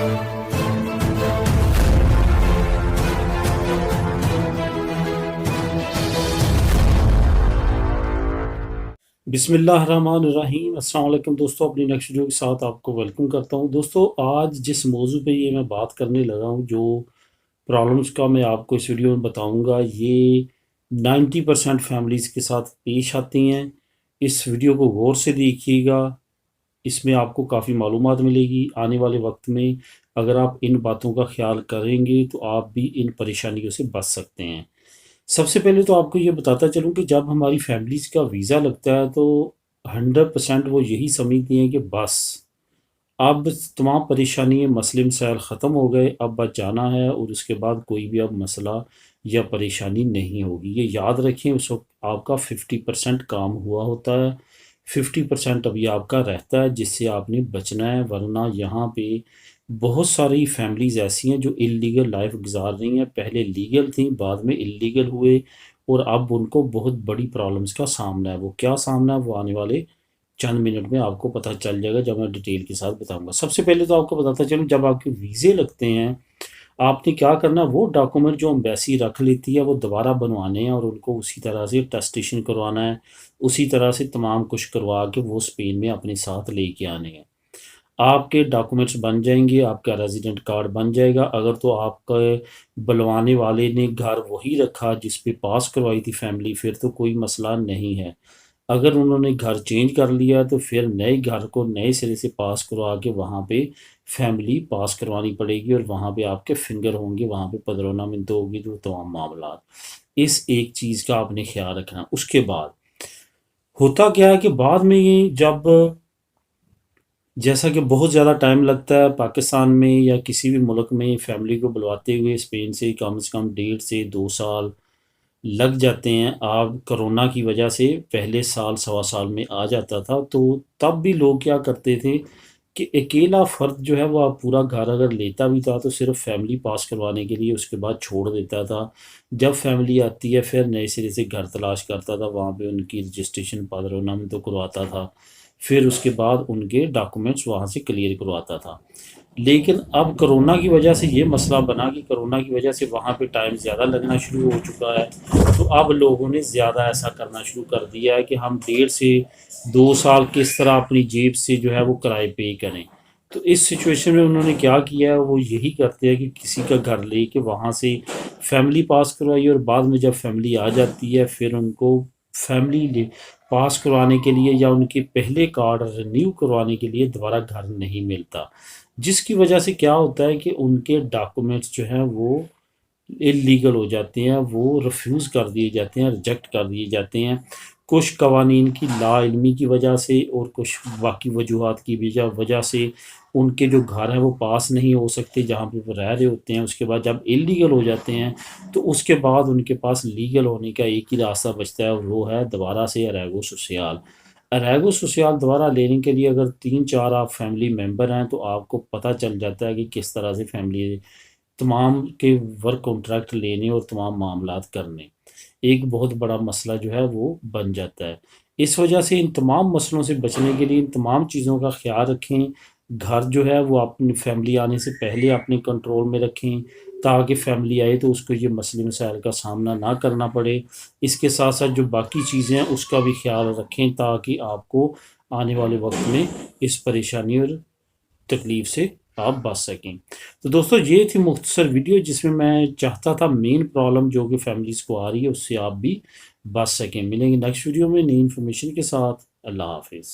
بسم اللہ الرحمن الرحیم۔ السلام علیکم دوستو، اپنی نیکسٹ ویڈیو کے ساتھ آپ کو ویلکم کرتا ہوں۔ دوستو آج جس موضوع پہ یہ میں بات کرنے لگا ہوں، جو پرابلمس کا میں آپ کو اس ویڈیو میں بتاؤں گا، یہ 90% فیملیز کے ساتھ پیش آتی ہیں۔ اس ویڈیو کو غور سے دیکھیے گا، اس میں آپ کو کافی معلومات ملے گی۔ آنے والے وقت میں اگر آپ ان باتوں کا خیال کریں گے تو آپ بھی ان پریشانیوں سے بچ سکتے ہیں۔ سب سے پہلے تو آپ کو یہ بتاتا چلوں کہ جب ہماری فیملیز کا ویزا لگتا ہے تو 100% وہ یہی سمجھتی ہیں کہ بس اب تمام پریشانی مسئلے مسائل ختم ہو گئے، اب بس جانا ہے، اور اس کے بعد کوئی بھی اب مسئلہ یا پریشانی نہیں ہوگی۔ یہ یاد رکھیں، اس وقت آپ کا 50% کام ہوا ہوتا ہے، 50% ابھی آپ کا رہتا ہے جس سے آپ نے بچنا ہے، ورنہ یہاں پہ بہت ساری فیملیز ایسی ہیں جو اللیگل لائف گزار رہی ہیں۔ پہلے لیگل تھیں، بعد میں اللیگل ہوئے، اور اب ان کو بہت بڑی پرابلمس کا سامنا ہے۔ وہ کیا سامنا ہے وہ آنے والے چند منٹ میں آپ کو پتہ چل جائے گا جب میں ڈیٹیل کے ساتھ بتاؤں گا۔ سب سے پہلے تو آپ کو بتاتا چلوں، جب آپ کے ویزے لگتے ہیں آپ نے کیا کرنا ہے، وہ ڈاکومنٹ جو ایمبیسی رکھ لیتی ہے وہ دوبارہ بنوانے ہیں، اور ان کو اسی طرح سے ٹیسٹیشن کروانا ہے، اسی طرح سے تمام کچھ کروا کے وہ اسپین میں اپنے ساتھ لے کے آنے ہیں۔ آپ کے ڈاکومنٹس بن جائیں گے، آپ کا ریزیڈنٹ کارڈ بن جائے گا۔ اگر تو آپ کے بلوانے والے نے گھر وہی رکھا جس پہ پاس کروائی تھی فیملی، پھر تو کوئی مسئلہ نہیں ہے۔ اگر انہوں نے گھر چینج کر لیا تو پھر نئے گھر کو نئے سرے سے پاس کروا کے وہاں پہ فیملی پاس کروانی پڑے گی، اور وہاں پہ آپ کے فنگر ہوں گے، وہاں پہ پدرونا منتو ہوگی، تو تمام معاملات۔ اس ایک چیز کا آپ نے خیال رکھنا۔ اس کے بعد ہوتا کیا ہے کہ بعد میں یہ جب جیسا کہ بہت زیادہ ٹائم لگتا ہے پاکستان میں یا کسی بھی ملک میں فیملی کو بلواتے ہوئے، اسپین سے کم 1.5 سے 2 سال لگ جاتے ہیں۔ آپ کرونا کی وجہ سے پہلے سال سوا سال میں آ جاتا تھا، تو تب بھی لوگ کیا کرتے تھے کہ اکیلا فرد جو ہے وہ آپ پورا گھر اگر لیتا بھی تھا تو صرف فیملی پاس کروانے کے لیے، اس کے بعد چھوڑ دیتا تھا۔ جب فیملی آتی ہے پھر نئے سرے سے گھر تلاش کرتا تھا، وہاں پہ ان کی رجسٹریشن پادرونا میں تو کرواتا تھا، پھر اس کے بعد ان کے ڈاکومنٹس وہاں سے کلیئر کرواتا تھا۔ لیکن اب کرونا کی وجہ سے یہ مسئلہ بنا کہ کرونا کی وجہ سے وہاں پہ ٹائم زیادہ لگنا شروع ہو چکا ہے، تو اب لوگوں نے زیادہ ایسا کرنا شروع کر دیا ہے کہ ہم 1.5 سے 2 سال کس طرح اپنی جیب سے جو ہے وہ کرائے پے کریں۔ تو اس سچویشن میں انہوں نے کیا کیا ہے، وہ یہی کرتے ہیں کہ کسی کا گھر لے کے وہاں سے فیملی پاس کروائی، اور بعد میں جب فیملی آ جاتی ہے پھر ان کو فیملی پاس کروانے کے لیے یا ان کے پہلے کارڈ رینیو کروانے کے لیے دوبارہ گھر نہیں ملتا، جس کی وجہ سے کیا ہوتا ہے کہ ان کے ڈاکومنٹس جو ہیں وہ اللیگل ہو جاتے ہیں، وہ ریفیوز کر دیے جاتے ہیں، ریجیکٹ کر دیے جاتے ہیں، کچھ قوانین کی لا علمی کی وجہ سے اور کچھ باقی وجوہات کی وجہ سے ان کے جو گھر ہیں وہ پاس نہیں ہو سکتے جہاں پہ وہ رہ رہے ہوتے ہیں۔ اس کے بعد جب اللیگل ہو جاتے ہیں تو اس کے بعد ان کے پاس لیگل ہونے کا ایک ہی راستہ بچتا ہے، اور وہ ہے دوبارہ سے اریگو سوسیال۔ اریگو سوسیال دوبارہ لینے کے لیے اگر 3-4 آپ فیملی ممبر ہیں تو آپ کو پتہ چل جاتا ہے کہ کس طرح سے فیملی تمام کے ورک کانٹریکٹ لینے اور تمام معاملات کرنے، ایک بہت بڑا مسئلہ جو ہے وہ بن جاتا ہے۔ اس وجہ سے ان تمام مسئلوں سے بچنے کے لیے ان تمام چیزوں کا خیال رکھیں۔ گھر جو ہے وہ اپنی فیملی آنے سے پہلے اپنے کنٹرول میں رکھیں، تاکہ فیملی آئے تو اس کو یہ مسئلے مسائل کا سامنا نہ کرنا پڑے۔ اس کے ساتھ ساتھ جو باقی چیزیں ہیں اس کا بھی خیال رکھیں، تاکہ آپ کو آنے والے وقت میں اس پریشانی اور تکلیف سے آپ بچ سکیں۔ تو دوستو یہ تھی مختصر ویڈیو جس میں میں چاہتا تھا مین پرابلم جو کہ فیملیز کو آ رہی ہے اس سے آپ بھی بچ سکیں۔ ملیں گے نیکسٹ ویڈیو میں نئی انفارمیشن کے ساتھ۔ اللہ حافظ۔